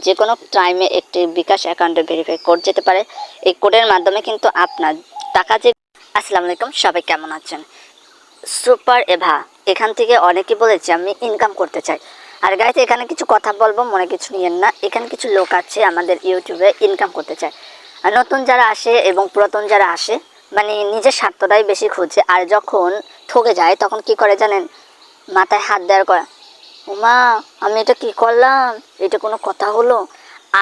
যে কোনো টাইমে একটি বিকাশ অ্যাকাউন্টে ভেরিফাই কোড যেতে পারে। এই কোডের মাধ্যমে কিন্তু আপনার টাকা যে আসসালামু আলাইকুম, সবাই কেমন আছেন? সুপার এভা এখান থেকে অনেকে বলেছে আমি ইনকাম করতে চাই। আর গাইতে এখানে কিছু কথা বলবো, মনে কিছু নিয়েন না। এখানে কিছু লোক আছে আমাদের ইউটিউবে ইনকাম করতে চায়। আর নতুন যারা আসে এবং পুরাতন যারা আসে মানে নিজের স্বার্থটাই বেশি খুঁজছে। আর যখন ঠকে যায় তখন কি করে জানেন? মাথায় হাত দেওয়ার করে, ওমা আমি এটা কি করলাম, এটা কোনো কথা হলো?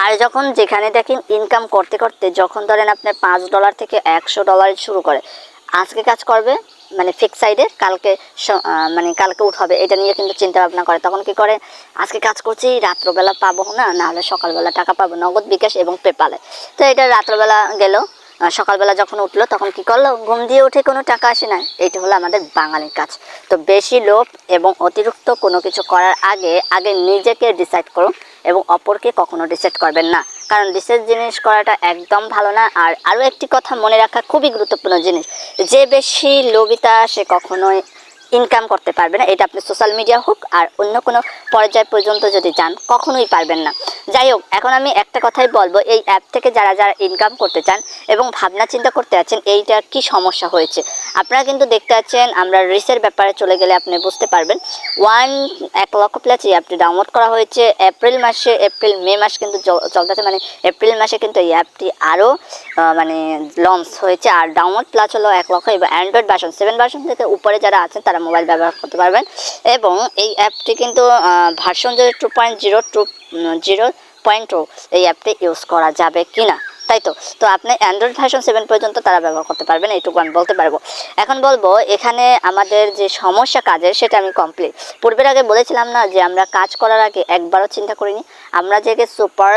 আর যখন যেখানে দেখেন ইনকাম করতে করতে যখন ধরেন আপনার $5 থেকে $100 শুরু করে, আজকে কাজ করবে মানে ফিক্স সাইডে, কালকে মানে কালকে উঠাবে, এটা নিয়ে কিন্তু চিন্তা ভাবনা করে। তখন কি করে, আজকে কাজ করছি রাত্রবেলা পাবো না, নাহলে সকালবেলা টাকা পাবো নগদ, বিকাশ এবং পেপালে। তো এটা রাত্রবেলা গেল, সকালবেলা যখন উঠলো তখন কি করলো, ঘুম দিয়ে উঠে কোনো টাকা আসে না। এইটা হলো আমাদের বাঙালির কাজ। তো বেশি লোভ এবং অতিরিক্ত কোনো কিছু করার আগে আগে নিজেকে ডিসাইড করুন এবং অপরকে কখনো ডিসাইড করবেন না, কারণ ডিসাইড জিনিস করাটা একদম ভালো না। আর আরও একটি কথা মনে রাখা খুবই গুরুত্বপূর্ণ জিনিস, যে বেশি লোভিতা সে কখনোই ইনকাম করতে পারবে না। এটা আপনি সোশ্যাল মিডিয়া হোক আর অন্য কোনো পর্যায় পর্যন্ত যদি যান, কখনোই পারবেন না। যাই হোক, এখন আমি একটা কথাই বলবো, এই অ্যাপ থেকে যারা যারা ইনকাম করতে চান এবং ভাবনা চিন্তা করতে আছেন এইটা কি সমস্যা হয়েছে, আপনারা কিন্তু দেখতে পাচ্ছেন। আমরা রিসের ব্যাপারে চলে গেলে আপনি বুঝতে পারবেন। 1 লক্ষ প্লাস এই অ্যাপটি ডাউনলোড করা হয়েছে এপ্রিল মাসে। মে মাস কিন্তু চলতেছে, মানে এপ্রিল মাসে কিন্তু এই অ্যাপটি আরও মানে লঞ্চ হয়েছে। আর ডাউনলোড প্লাস হলো 1 লক্ষ, এবং অ্যান্ড্রয়েড ভার্সন 7 ভার্সন থেকে উপরে যারা আছেন তারা মোবাইল ব্যবহার করতে পারবেন। এবং এই অ্যাপটি কিন্তু ভার্সন যদি 2.0 এই অ্যাপটি ইউজ করা যাবে কিনা, তাই তো। তো আপনি অ্যান্ড্রয়েড ভার্সন 7 পর্যন্ত তারা ব্যবহার করতে পারবেন, এইটুকু আমি বলতে পারবো। এখন বলবো এখানে আমাদের যে সমস্যা কাজের, সেটা আমি কমপ্লিট পূর্বের আগে বলেছিলাম না যে আমরা কাজ করার আগে একবারও চিন্তা করিনি। আমরা যে সুপার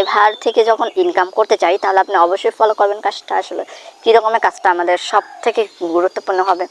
এভার থেকে যখন ইনকাম করতে চাই, তাহলে আপনি অবশ্যই ফলো করবেন কাজটা আসলে কী রকমের কাজটা আমাদের সব থেকে গুরুত্বপূর্ণ হবে।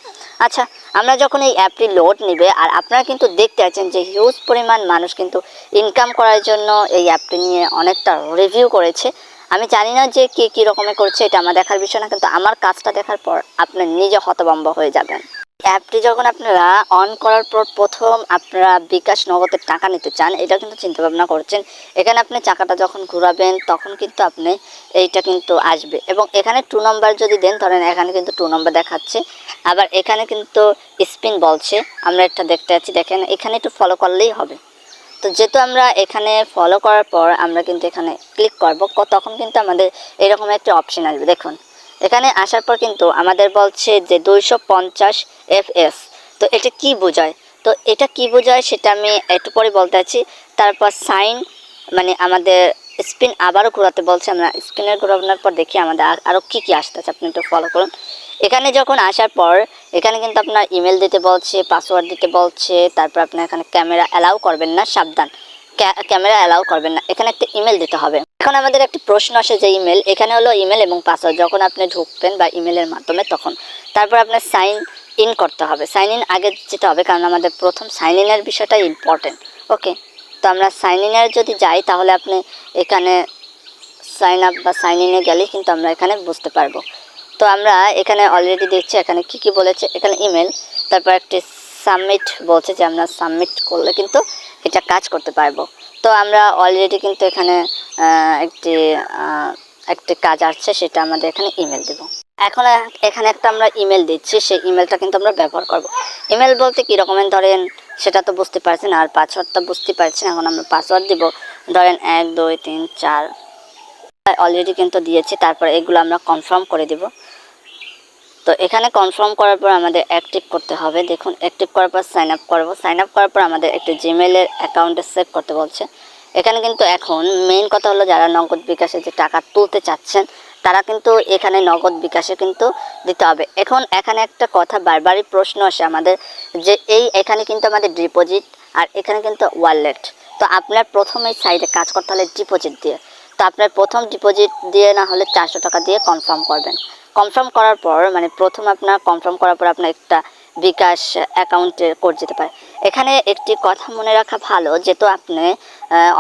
আচ্ছা, আমরা যখন এই অ্যাপটি লোড নেবে, আর আপনারা কিন্তু দেখতে পাচ্ছেন যে হিউজ পরিমাণ মানুষ কিন্তু ইনকাম করার জন্য এই অ্যাপটি নিয়ে অনেকটা রিভিউ করেছে। আমি জানি না যে কে কী রকমের করছে, এটা আমার দেখার বিষয় না, কিন্তু আমার কাজটা দেখার পর আপনি নিজে হতভম্ব হয়ে যাবেন। অ্যাপটি যখন আপনারা অন করার পর প্রথম আপনারা বিকাশ নগদের টাকা নিতে চান, এটা কিন্তু চিন্তা ভাবনা করছেন। এখানে আপনি চাকাটা যখন ঘোরাবেন তখন কিন্তু আপনি এইটা কিন্তু আসবে, এবং এখানে 2 নম্বর যদি দেন, ধরেন এখানে কিন্তু 2 নম্বর দেখাচ্ছে। আবার এখানে কিন্তু স্পিন বলছে, আমরা এটা দেখতে পাচ্ছি। দেখেন এখানে একটু ফলো করলেই হবে। তো যেহেতু আমরা এখানে ফলো করার পর আমরা কিন্তু এখানে ক্লিক করব, তখন কিন্তু আমাদের এরকম একটা অপশন আসবে। দেখুন এখানে আসার পর কিন্তু আমাদের বলছে যে 250 fs। তো এটা কি বোঝায়? তো এটা কি বোঝায় সেটা আমি একটু পরে বলতে আছি। তারপর সাইন, মানে আমাদের স্পিন আবারও ঘোরাতে বলছে। আমরা স্পিনের ঘোরানোর পর দেখি আমাদের আরও কী কী আসতেছে, আপনি একটু ফলো করুন। এখানে যখন আসার পর এখানে কিন্তু আপনার ইমেল দিতে বলছে, পাসওয়ার্ড দিতে বলছে। তারপর আপনার এখানে ক্যামেরা অ্যালাউ করবেন না, সাবধান, ক্যামেরা অ্যালাউ করবেন না। এখানে একটা ইমেল দিতে হবে। এখন আমাদের একটা প্রশ্ন আসে যে ইমেল, এখানে হলো ইমেল এবং পাসওয়ার্ড যখন আপনি ঢুকবেন বা ইমেলের মাধ্যমে তখন। তারপর আপনার সাইন ইন করতে হবে, সাইন ইন আগে যেতে হবে, কারণ আমাদের প্রথম সাইন ইনের বিষয়টা ইম্পর্টেন্ট। ওকে, তো আমরা সাইন ইনের যদি যাই তাহলে আপনি এখানে সাইন আপ বা সাইন ইনে গেলেই কিন্তু আমরা এখানে বুঝতে পারবো। তো আমরা এখানে অলরেডি দেখছি এখানে কি কি বলেছে। এখানে ইমেল, তারপর একটি সাবমিট বলছে যে আমরা সাবমিট করলে কিন্তু এটা কাজ করতে পারবো। তো আমরা অলরেডি কিন্তু এখানে একটি কাজ আসছে, সেটা আমাদের এখানে ইমেল দেব। এখন এখানে একটা আমরা ইমেল দিচ্ছি, সেই ইমেলটা কিন্তু আমরা ব্যবহার করব। ইমেল বলতে কী রকমের ধরেন সেটা তো বুঝতে পারছেন, আর পাসওয়ার্ডটা বুঝতে পারছেন। এখন আমরা পাসওয়ার্ড দিব, ধরেন 1 2 3 4 অলরেডি কিন্তু দিয়েছি। তারপর এগুলো আমরা কনফার্ম করে দেব। তো এখানে কনফার্ম করার পর আমাদের অ্যাক্টিভ করতে হবে। দেখুন অ্যাক্টিভ করার পর সাইন আপ করবো। সাইন আপ করার পর আমাদের একটি জিমেলের অ্যাকাউন্টে সেভ করতে বলছে। এখানে কিন্তু এখন মেইন কথা হলো যারা নগদ বিকাশে যে টাকা তুলতে চাচ্ছেন তারা কিন্তু এখানে নগদ বিকাশে কিন্তু দিতে হবে। এখন এখানে একটা কথা বারবারই প্রশ্ন আসে আমাদের, যে এখানে কিন্তু আমাদের ডিপোজিট আর এখানে কিন্তু ওয়ালেট। তো আপনার প্রথম এই সাইডে কাজ করতে হলে ডিপোজিট দিয়ে। তো আপনার প্রথম ডিপোজিট দিয়ে না হলে 400 টাকা দিয়ে কনফার্ম করবেন। কনফার্ম করার পর মানে প্রথম আপনার কনফার্ম করার পর আপনার একটা বিকাশ অ্যাকাউন্টে কোড যেতে পারে। এখানে একটি কথা মনে রাখা ভালো, যেহেতু আপনি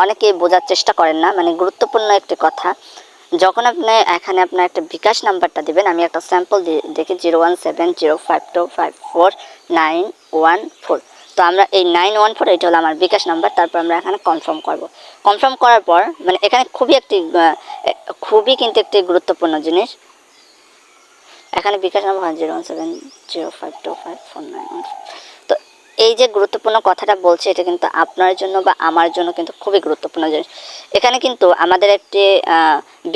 অনেকেই বোঝার চেষ্টা করেন না, মানে গুরুত্বপূর্ণ একটি কথা। যখন আপনি এখানে আপনার একটা বিকাশ নাম্বারটা দেবেন, আমি একটা স্যাম্পল দেখি 017052549114। তো আমরা এই 914 এটা হলো আমার বিকাশ নাম্বার। তারপর আমরা এখানে কনফার্ম করব। কনফার্ম করার পর মানে এখানে খুবই কিন্তু একটি গুরুত্বপূর্ণ জিনিস, এখানে বিকাশ নাম্বার 0170525491। তো এই যে গুরুত্বপূর্ণ কথাটা বলছে এটা কিন্তু আপনার জন্য বা আমার জন্য কিন্তু খুবই গুরুত্বপূর্ণ জিনিস। এখানে কিন্তু আমাদের একটি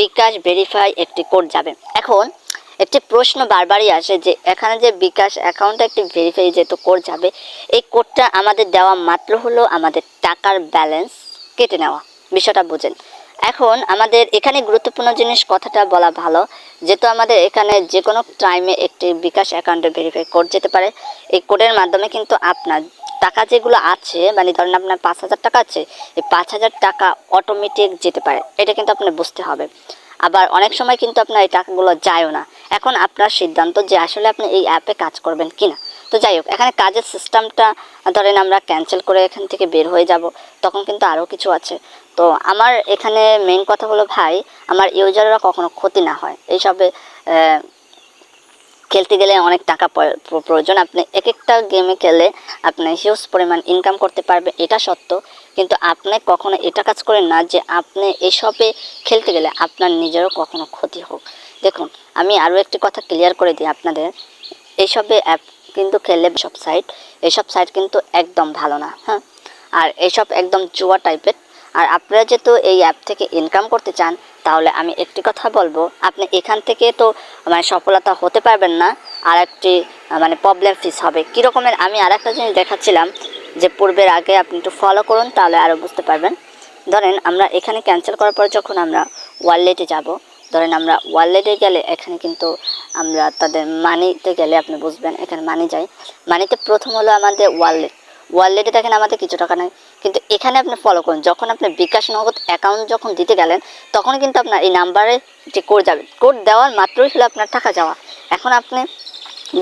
বিকাশ ভেরিফাই একটি কোড যাবে। এখন একটি প্রশ্ন বারবারই আসে যে এখানে যে বিকাশ অ্যাকাউন্টে একটি ভেরিফাই যেহেতু কোড যাবে, এই কোডটা আমাদের দেওয়া মাত্র হলো আমাদের টাকার ব্যালেন্স কেটে নেওয়া, বিষয়টা বোঝেন। এখন আমাদের এখানে গুরুত্বপূর্ণ জিনিস কথাটা বলা ভালো, যেহেতু আমাদের এখানে যে কোনো টাইমে একটি বিকাশ অ্যাকাউন্টে ভেরিফাই কোড যেতে পারে। এই কোডের মাধ্যমে কিন্তু আপনার টাকা যেগুলো আছে, মানে ধরেন আপনার 5,000 টাকা আছে, এই 5,000 টাকা অটোমেটিক যেতে পারে, এটা কিন্তু আপনার বুঝতে হবে। আবার অনেক সময় কিন্তু আপনার এই টাকাগুলো যায়ও না। এখন আপনার সিদ্ধান্ত যে আসলে আপনি এই অ্যাপে কাজ করবেন কিনা। তো যাই হোক, এখানে কাজের সিস্টেমটা ধরেন আমরা ক্যান্সেল করে এখান থেকে বের হয়ে যাব, তখন কিন্তু আরও কিছু আছে। তো আমার এখানে মেইন কথা হলো ভাই, আমার ইউজাররা কখনো ক্ষতি না হয়। এইসবে খেলতে গেলে অনেক টাকা প্রয়োজন। আপনি এক একটা গেমে খেলে আপনি হিউজ পরিমাণ ইনকাম করতে পারবে, এটা সত্য। কিন্তু আপনি কখনো এটা কাজ করেন না যে আপনি এসবে খেলতে গেলে আপনার নিজেরও কখনো ক্ষতি হোক। দেখুন, আমি আরও একটি কথা ক্লিয়ার করে দিই আপনাদের, এইসবে অ্যাপ কিন্তু খেললে এসব সাইট কিন্তু একদম ভালো না, হ্যাঁ। আর এসব একদম জুয়া টাইপের। আর আপনারা যেহেতু এই অ্যাপ থেকে ইনকাম করতে চান, তাহলে আমি একটি কথা বলবো, আপনি এখান থেকে তো মানে সফলতা হতে পারবেন না, আর একটি মানে প্রবলেম ফেস হবে। কীরকমের আমি আর একটা জিনিস দেখাচ্ছিলাম, যে পূর্বের আগে আপনি একটু ফলো করুন, তাহলে আরও বুঝতে পারবেন। ধরেন আমরা এখানে ক্যান্সেল করার পর যখন আমরা ওয়ালেটে যাব, ধরেন আমরা ওয়ালেটে গেলে এখানে কিন্তু আমরা তাদের মানিতে গেলে আপনি বুঝবেন, এখানে মানি যাই। মানিতে প্রথম হলো আমাদের ওয়ালেটে দেখেন আমাদের কিছু টাকা নেই, কিন্তু এখানে আপনি ফলো করুন, যখন আপনি বিকাশ নগদ অ্যাকাউন্ট যখন দিতে গেলেন, তখন কিন্তু আপনার এই নাম্বারে যে কোড যাবে, কোড দেওয়ার মাত্রই হলো আপনার টাকা যাওয়া। এখন আপনি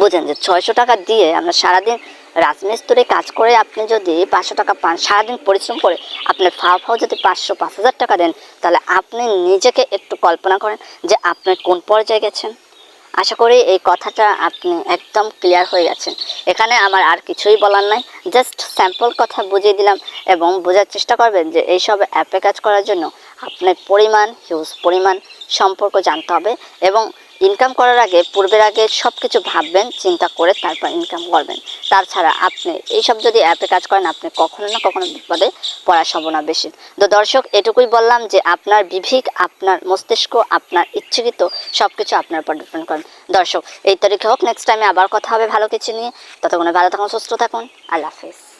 বুঝেন যে 600 টাকা দিয়ে আমরা সারাদিন রাজমিস্ত্রি কাজ করে আপনি যদি 500 টাকা পান, সারাদিন পরিশ্রম করে আপনি ফাও যদি 5,000 টাকা দেন, তাহলে আপনি নিজেকে একটু কল্পনা করেন যে আপনি কোন পর্যায়ে গেছেন। আশা করি এই কথাটা আপনি একদম ক্লিয়ার হয়ে গেছেন। এখানে আমার আর কিছুই বলার নাই, জাস্ট স্যাম্পল কথা বুঝিয়ে দিলাম। এবং বোঝার চেষ্টা করবেন যে এইসব অ্যাপে কাজ করার জন্য আপনার হিউজ পরিমাণ সম্পর্ক জানতে হবে, এবং ইনকাম করার আগে পূর্বের আগে সব কিছু ভাববেন, চিন্তা করে তারপর ইনকাম করবেন। তাছাড়া আপনি এইসব যদি অ্যাপে কাজ করেন, আপনি কখনো না কখনো বিপদে পড়ার সম্ভাবনা বেশি। তো দর্শক, এটুকুই বললাম যে আপনার বিবেক, আপনার মস্তিষ্ক, আপনার ইচ্ছাকৃত সব কিছু আপনার উপর ডিপেন্ড করেন। দর্শক, এই তারিখে হোক, নেক্সট টাইমে আবার কথা হবে ভালো কিছু নিয়ে। ততক্ষণে ভালো থাকুন, সুস্থ থাকুন, আল্লাহ হাফেজ।